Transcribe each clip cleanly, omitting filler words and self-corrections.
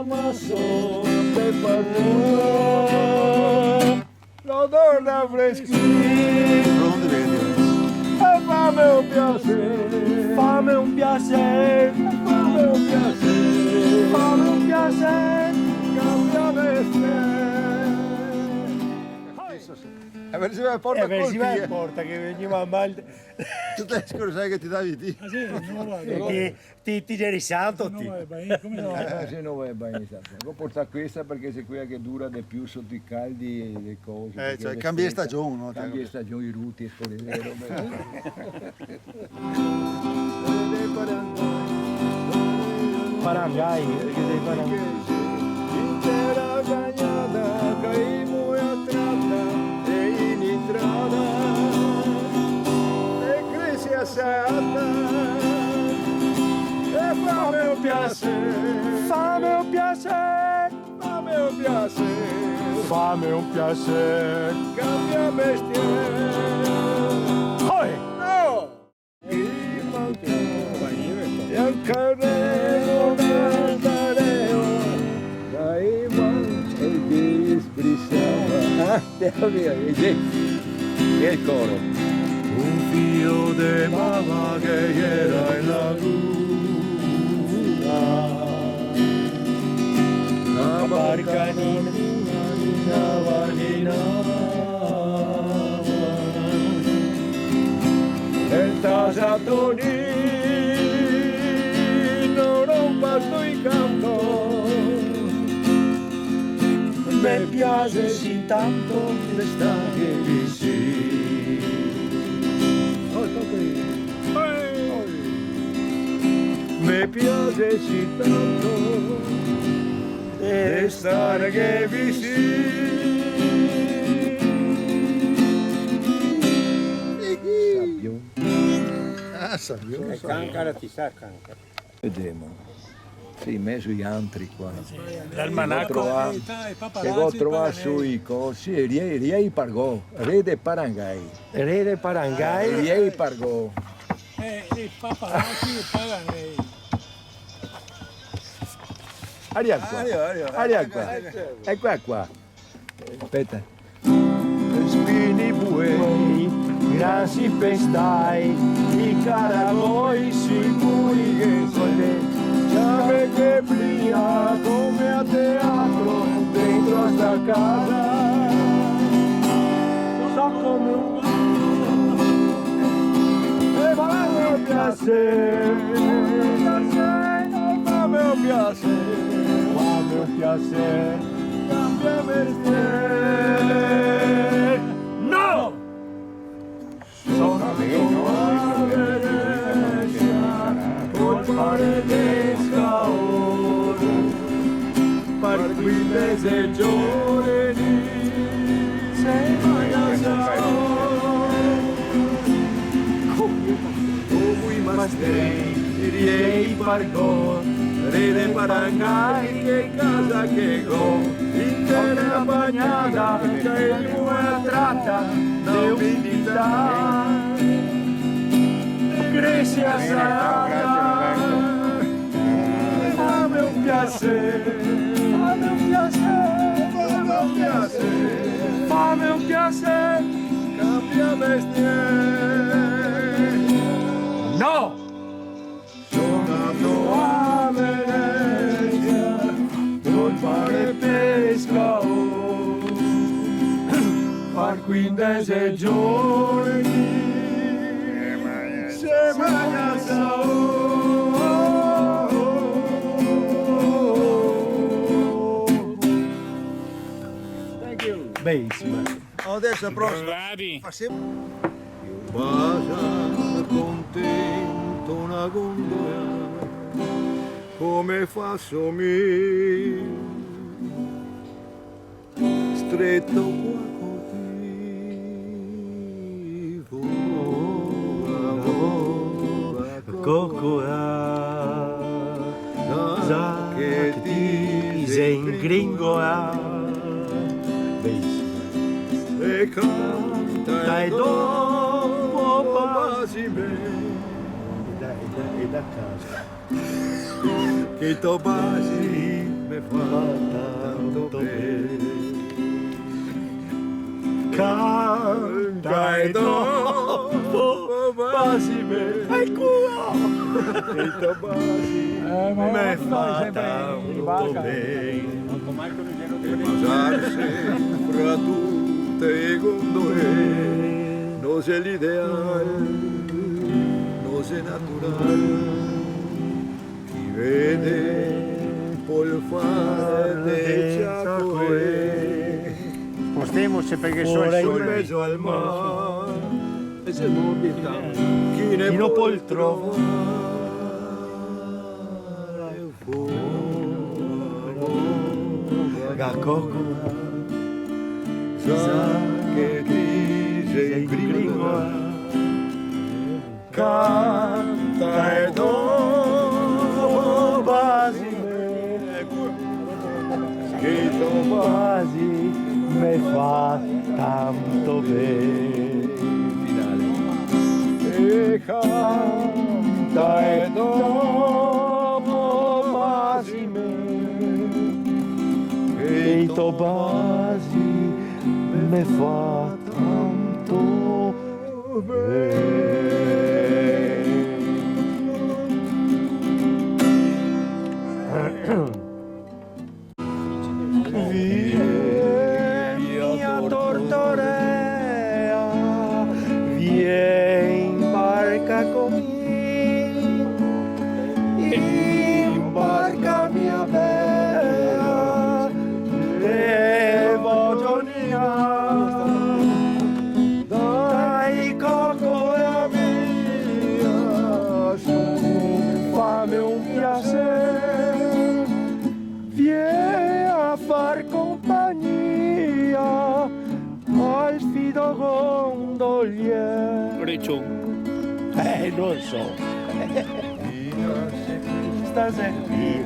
amasso per parlare l'odore freschina Pronto, vedi? e fammi un piacere, fammi un piacere, fammi un piacere, fammi un piacere, cambia vestire. Versiva porta Si va in col porta che veniva mal. Tu te scorsi che ti davi di? Ah sì, non lo guardo. Che ti eri santo No, ti. come no? Se no vai bene, devo portare questa perché se quella che dura di più sotto i caldi e le cose. perché Cioè, le cambia stesse- stagione, no? Cambia stagione, i ruti e quelle le robe. Parangai, che devi fare? Intera cagnata, caimo e attratta e in entrata e crisi assata e fammi un piacere, Fammi un piacere, fammi un piacere, fammi un piacere. cambia mestiere. Oi! No! E ancora non andaremo dai e ti sbrissava. Ah, te lo vedi? E il coro. Un figlio de mamma che era in laguna. Una barca El tasatonino non passo in campo. Me piace sì tanto d'estate vicino. Mi piace sì tanto E stare che vicino. Ah, Sabio. Cancara ti sa cancara. Vedremo. Sì, in mezzo agli altri qua. l'almanacco. Che ho trovato sui cosi, riei pargò, re de Parangai. Re de Parangai. Riei pargò. I paparazzi pagano. Aria qua. Aria qua. E qua. Aspetta. Spini buoi, Grassi pestai, i caragoi sui muri che sono. chiave che brilla come a teatro dentro a sta casa. So come un E fammi un piacere, fammi un piacere, fammi un piacere. cambia mestiere. No! Sono a Venezia, col mare pescaore, per qui mese giorni, sei mai a Come i mastei, riei pargò, re de Parangai, che casa che go, intera bagnata, che il mio tratta, da umidità, crisi assata, fammi un piacere, fammi un piacere, fammi un piacere, fammi un piacere, cambia mestiere. No! Sono a Venezia, col mare pesca per 15 giorni, se mangia Thank you. Bellissima. Adesso è prossimo. Bravi. Ma se- Passa contento una gondola come fa sommi stretto qua Cocoa, za che ti sei in gringoa. Bellissima. e canta Dai e dopo basi me E da casa. che to basi me fa tanto bene. Canta e dopo basi me al culo e to basi me fa tanto bene. Basarse fra tutte le gondole non è l'ideale, non è naturale. Chi vede può fare ciacoe. Spostiamoci perché Sono sono in mezzo al mare e se mobilità chi ne non può può trovare fuori sa che dice in gringola canta e dopo basi che dopo quasi me fa tanto bene. finale e canta e dopo basi me E i tuoi basi me fa tanto bene. Vieni a Tortorea, vieni in barca con me, in barca mia bella, e voglio dai coco e a mia, su, fammi un piacere, vieni a far compagnia al fido gondoliere. Riccio. Non so. Stasera mi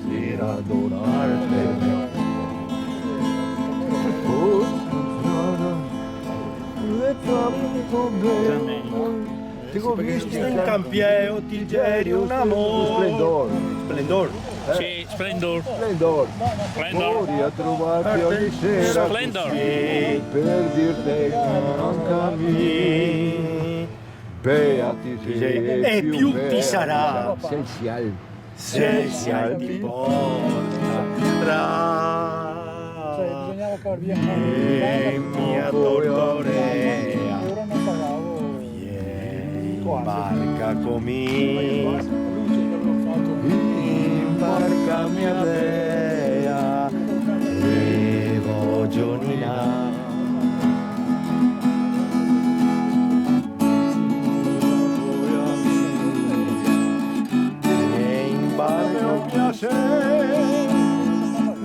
stasera adorarte. In campieo ti geri un amore. Splendor. Sì, Splendor. Splendor Splendor. fuori a trovarti ogni sera Splendor. per dirti manca mi beati sei E più ti bella, sarà. essenzial Se si ti porterà. Bisognava far via. Mia Tortorea, Ora non pagavo. vieni in barca con me, in barca mia bella, e voglio ninare. E in barca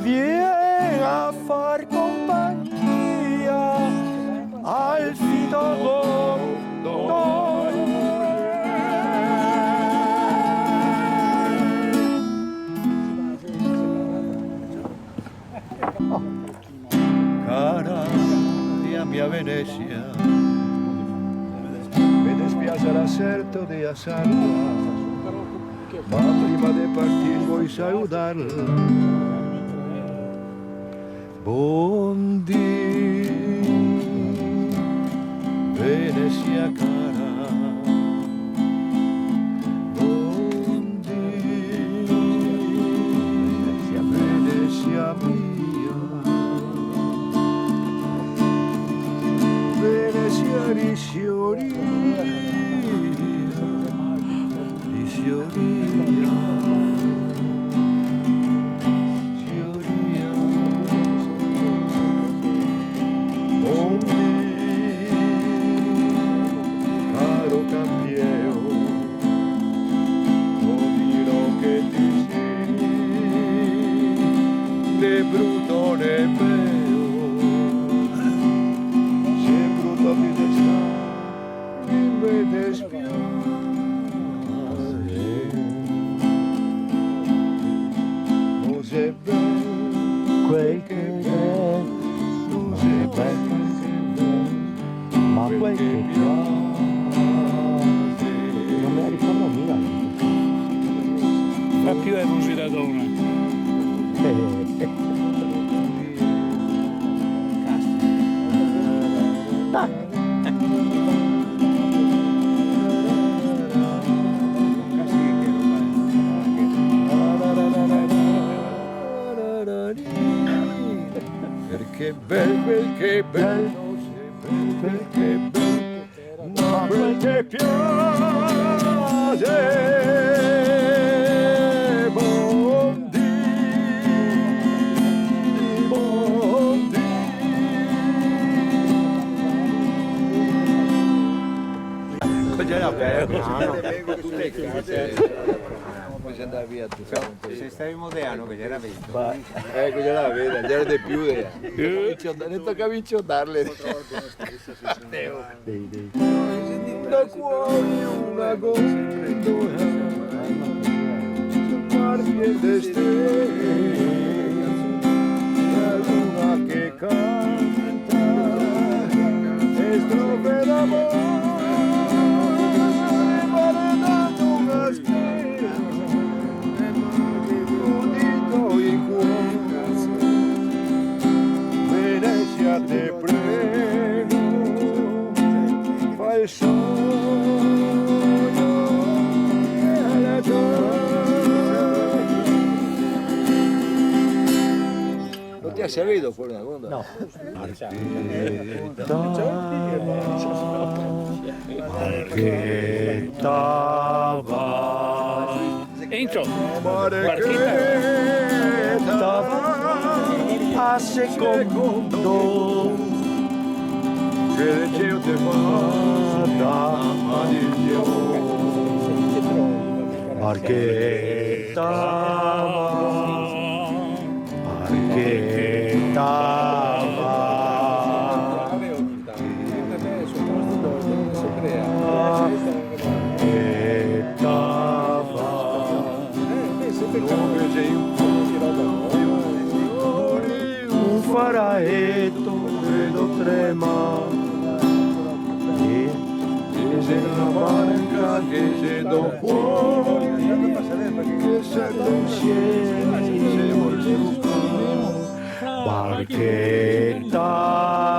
vieni a far compagnia al fido cara mia Venecia me despiacerá certo de hacerla ma prima de partir voy a saludarla buon dì Venecia cara buon dì Venecia mia Venecia riscioria riscioria caro campieo, non dirò che ti sei né brutto né bello, se brutto ti sta, mi dispiace, non sei bello quel che è, non sei bello. ma quel che piace non me la ricordo mica. Fa più è considerato una. Perché che bello, perché bello, ma quel che piace, Bondi. Poi andare via tu. Se stavi moderno che era vento. Ecco, già la vedo, già di più. Ne tocca darle. Da cuore una gondola, sul mar piede stelle, la luna che canta, e strofe d'amore, guardando una stella, udito il cuore, Venezia te prego, fai il sogno alla Non ti ha servito fuori una gondola? No. Marchetta va, Entro. Marchetta va a secondo che il cielo te manda a Dio. Marchetta va, Marchetta va. Un faraetto credo trema e Se non manca che se dopo che se insieme Marchetta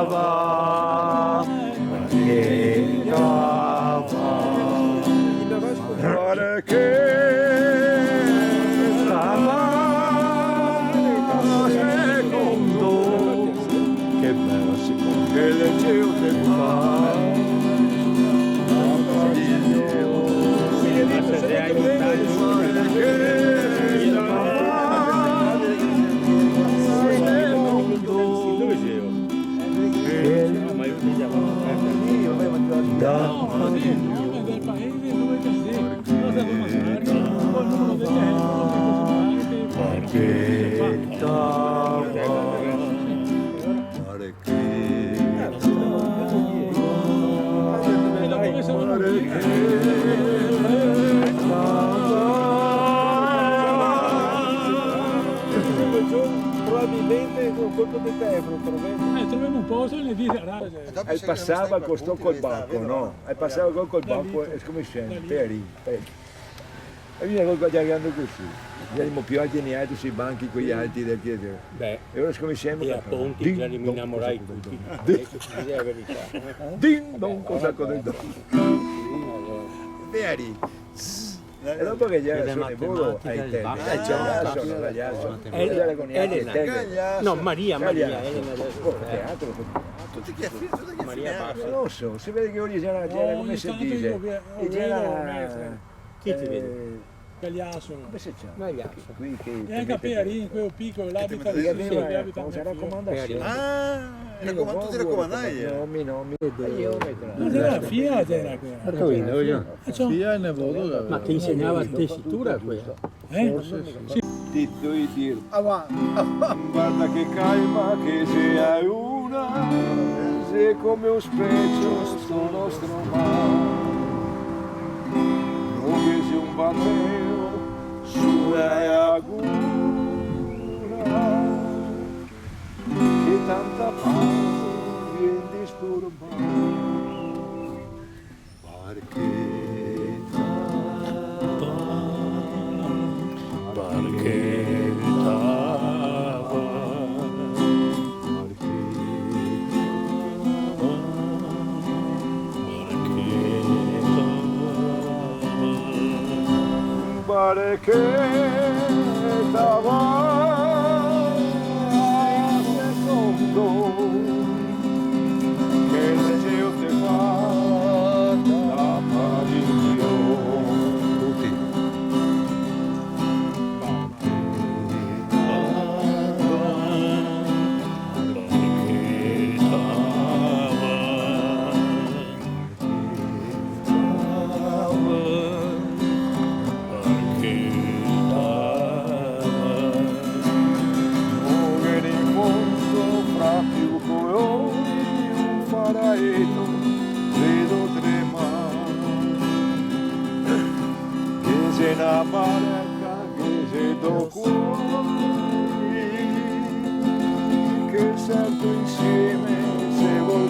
va, Marchetta va. Secondo, che bello secondo, che il cielo te Probabilmente con colpo di telefono troviamo un posto e ne dice Aí passava, encostou col banco, no? Aí passava col banco e scommettendo, peri. E viene col guadagnando così. Eravamo più alti ne altri sui banchi, quegli alti del chiedere. Beh, E ora scommettiamo. e appunti che mi innamorai tutti. È la verità. Ding dong, cosa con il Peri. E dopo che gli era sono volo ai tempi, sono ragazzo. Era con gli altri No, Maria, Elena teatro. Tutti che tutti Maria Bassa. Non lo so, si vede che oggi c'era come si dice. Chi ti vede? Cagliasso. Come si chiama? Magliasso. Qui che E anche a Perin, quello piccolo, l'abita che aveva abita cosa raccomandazione. Ah, tutti raccomandai. Nomi. Io Non era la Fiat, era quella. Ma ti insegnava tessitura quella? Titto e dir. Guarda che calma che sei una, se come un specchio sto nostro mare. Dove c'è un batteo sulla agura, che tanta pace viene disturbare. Marchetta Pare che stava secondo che il cielo te fa da pavillon. Tutti. Vedo tremare che se una barca che se do cuori che sento insieme se vuoi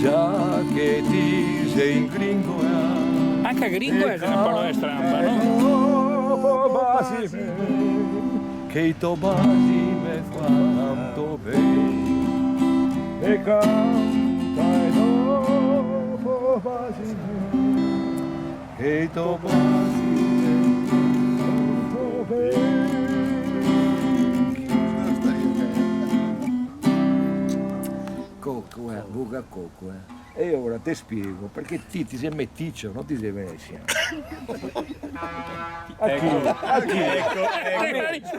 già che ti sei in gringo Anche gringo è una parola strana, no? che i tuoi basi mi fanno bene e canta e dopo basi che i tuoi basi mi fanno bene. Cocco, buca cocco, E ora ti spiego, perché ti sei metticcio, non ti sei veneziano.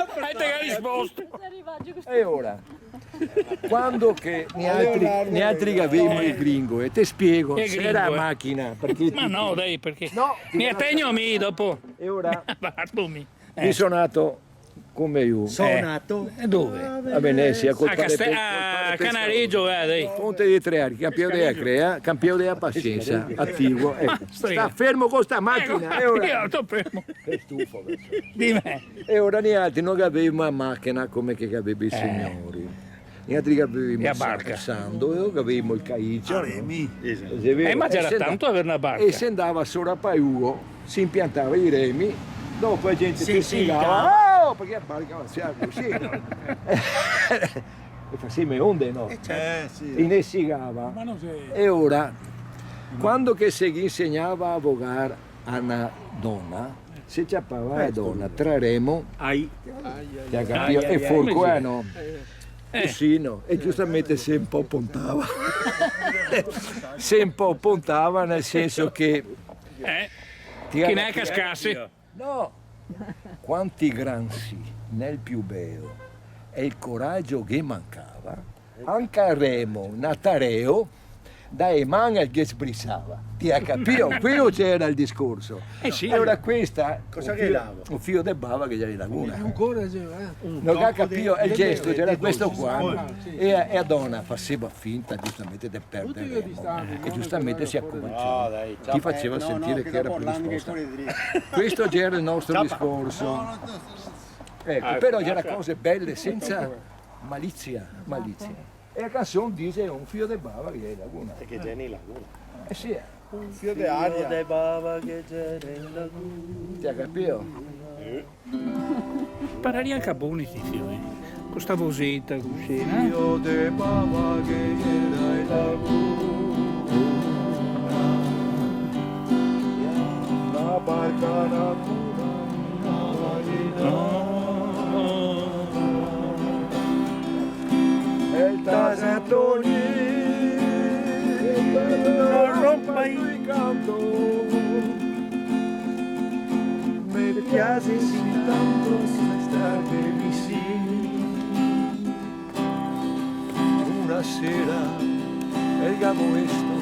Avete risposto. E ora, quando che ne altri che avevamo il gringo, e ti spiego, Che se era gringo, macchina, perché Ma no, dai, perché? No, Mi attegno a me dopo. E ora Guardami. mi sono nato come io, Sonato. E dove? a Venezia, col A Canareggio, dai. Ponte di Treari, campione della Crea, campione della pazienza, attivo. Strega. Sta fermo con sta macchina. E ora, Io sto fermo. che stufo, Di me. e ora gli altri non avevamo una macchina come che avevano i signori. Gli altri che avevamo E a il barca. sando, io che avevamo il caiccio. Ma c'era tanto avere una barca. E si andava solo a Paiugo, si impiantava i remi, dopo la gente Sì, pescava, oh, perché la barca va così, no? E faceva onde, no? E ne sigava. Ma non sei... E ora, quando che si insegnava a vogare a una donna, si ciappava la donna tra remo Ai. e forco, sì, no, e giustamente si un po' puntava. Si un po' puntava nel senso che... Che ne è cascasse? No, quanti granzi nel più bello e il coraggio che mancava, anche a remo, natareo, dai man che sbrissava. Ti ha capito? Quello c'era il discorso. sì. Allora questa, Cosa che lava? un filo di bava che gli laguna. Ancora Non ha capito il gesto, c'era questo qua. E a donna faceva finta giustamente di perdere e giustamente si acconciava. Ti faceva sentire che era predisposta. Questo era il nostro discorso. Ecco, però c'era cose belle senza malizia. E la canzone dice un filo di bava che gli laguna. Che c'è in laguna. Sì, Un filo di aria. De bava che c'è in laguna. ti ha capito? Parlare anche a buoni tizio, con sta vosetta così, eh? Io de bava che era in laguna, la barca el tarzatoni non rompa il canto, me piace si tanto stare vicino. Una sera el gamo esto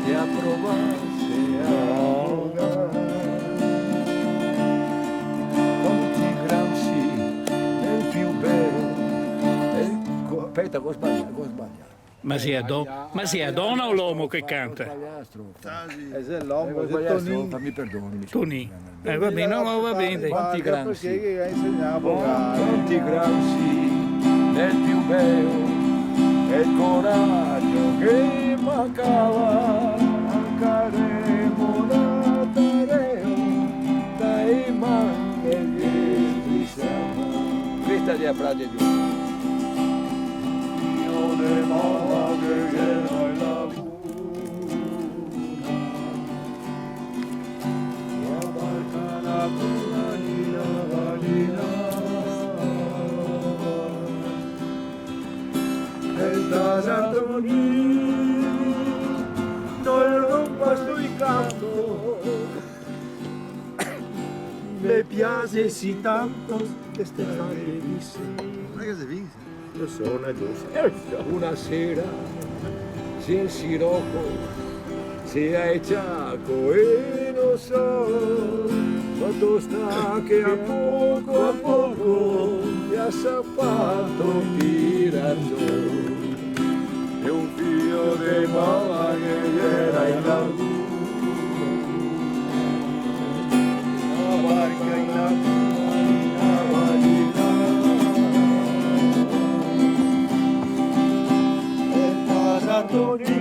te aprobarse ahogar. Conti Gramsci nel più bello. Aspetta, ho sbagliato. Ma sia donna o l'uomo che canta? È l'uomo, Fammi perdoni. Toni. Va bene, no, va bene. Quanti Gramsci. Perché insegnavo a Conti Gramsci nel più bello e il coraggio che mancava ancaremo da Tareo dai mani che siamo. Questa è la frase giusta. Io de mamma che era in laguna, la barca la valina, el tarzatoni non rompas tu il canto, me piace si tanto queste storie di sé. Lo so, una giusta. Una sera si in Sirocco si è Chaco e non so quanto sta che a poco ti ha sappato tirar giù. E un figlio di mamma che era in laguna, la barca in laguna, valina, el tarzatoni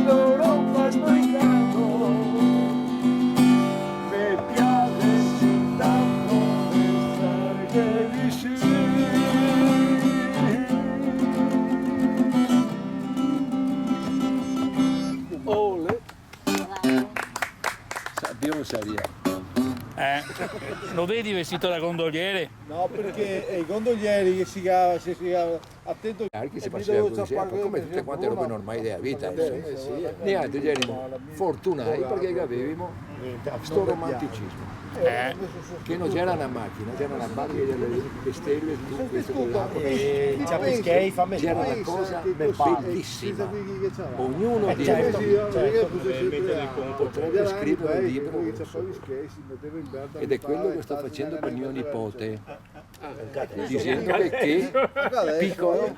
non rompas mai canto, me piace si tanto stare vicino. Sappiamo Saria. Lo vedi vestito da gondoliere? No, perché i gondolieri che si attento Che si faceva così, come tutte quante robe normali della vita. Noi altri eravamo fortunati perché avevamo questo romanticismo. Che non c'era una macchina, c'era una barca delle stelle, tutto questo quell'acqua. C'era una cosa bellissima. Ognuno di noi potrebbe scrivere un libro ed è quello che sto facendo per mio nipote, dicendo che piccolo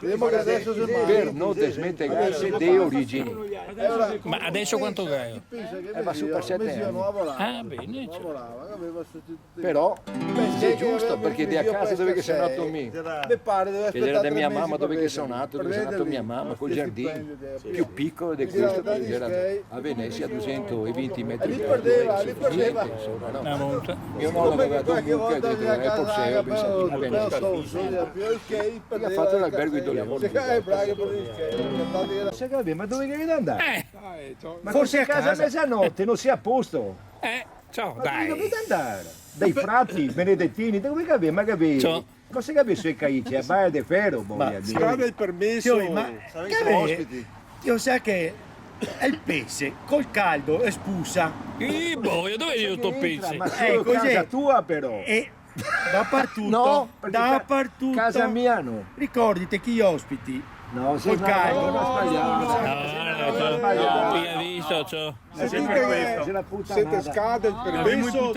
per non dismentegarsi delle origini. Ma adesso quanto gai? Va su per 7 anni. Ah, bene. Però è giusto perché da casa dove che sono nato me, che era da mia mamma dove che sono nato, dove è nato mia mamma, col giardino più piccolo di questo che era a Venezia a 220 metri niente, insomma, no. Una monta. Mio nonno aveva un buco e ha detto è Porseo, pensato a Venezia. E ha fatto l'albergo di lavoro. Ma dove devi andare? Ma forse a casa a mezzanotte non sia a posto. Ciao, Ma dai. dove devi andare? Dai frati benedettini, dove capi? Ma capi? Ciao. Cosa capi sui caici? A Baia de Ferro, boia. Strada il permesso. Ma io sa che il pesce col caldo espulsa Boia, dove io sto pezzi? Ma solo cos'è? casa tua però. e dappertutto, No, perché dappertutto. casa mia no. Ricordate che gli ospiti No, col caldo. Abbiamo visto ciò. Siete scade il permesso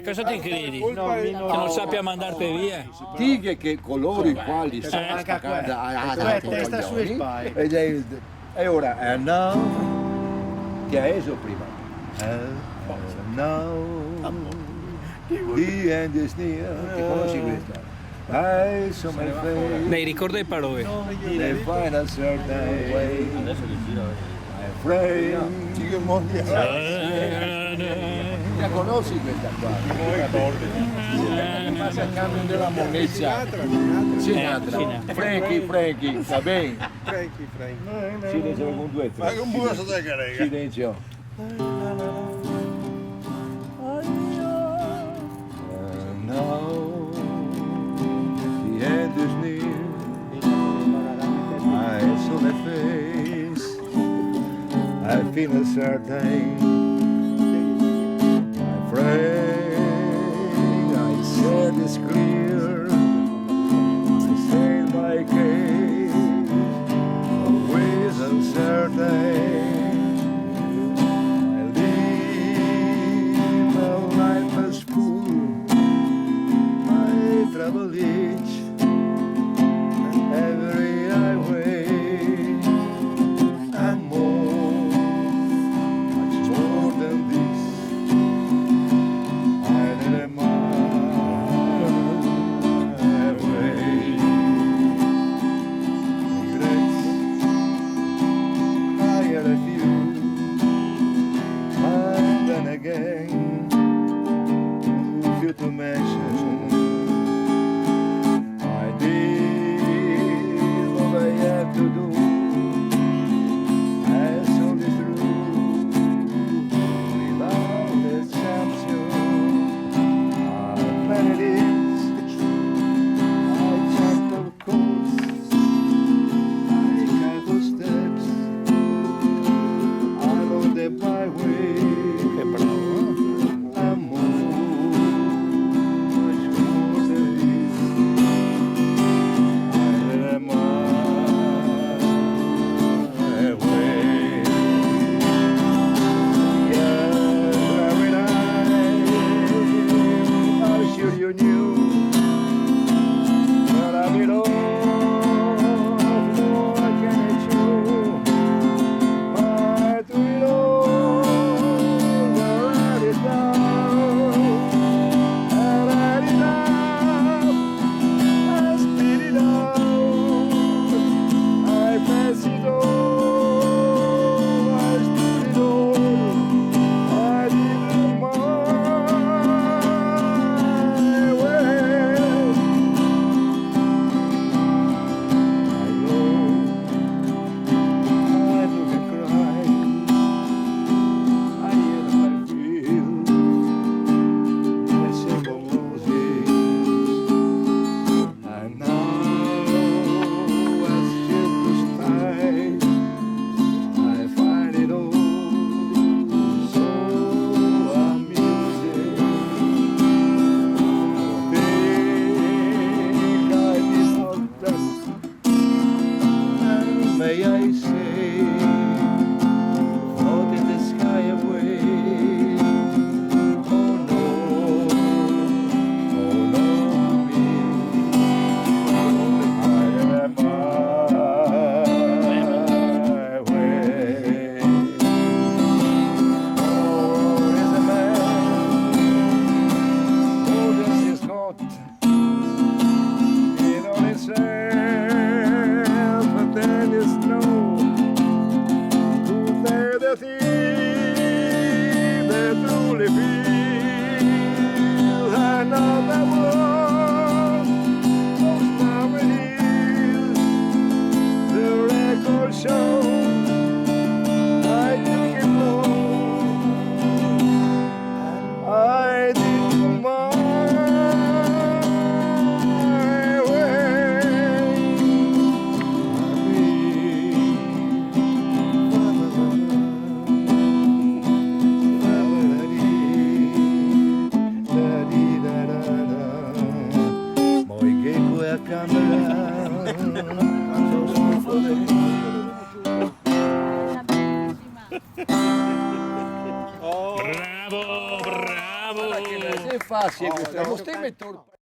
Cosa ti credi? Che non sappia mandarti via? Tighe che coloro i quali sono staccati a Testa sulle spalle. e ora, and now, che ha eso prima? And now the end is near. Che conosci questa? I saw my face. Dai, ricorda le parole. The final certain way. My friend. La conosci questa qua? Passa il cambio della moneta. Sinatra. Frankie, va bene? Frankie. Silenzio con due. Ma che un buco sotto la carega. Silenzio. And now the end is near. I saw my face. I feel a certain. My friend, I said it's clear. I said my case always uncertain. I live a life as full. My trouble each and every highway and more, much more than this. I did my way. Regrets, I had a few, and then again, few to mention. I did what I had to do. I saw the truth without exception. When it is, I jumped of course. I careful steps along the byway. And moved much more than this. I let my way. Yes, every night I'm sure you knew that I belong. No, I can't chew. I do it all. I write it down. I write it down. I spit it out. I pass it all. I spit it all. I did it my way. I know I look and cry. I yet I feel the same of roses. And now as yet to stay, I find it all so amusing. I think I did not best, and may I say, float in the sky away. Oh no, me. I am my way. Oh, is a man who just is caught in on himself, but then there's no to bear the thing that truly feel. I know that one of now it is the record shows I took it long. I did my way. Moi che a camera quando soffro Bravo, bravo. Guarda che non è facile, questo è uno stemma torpe.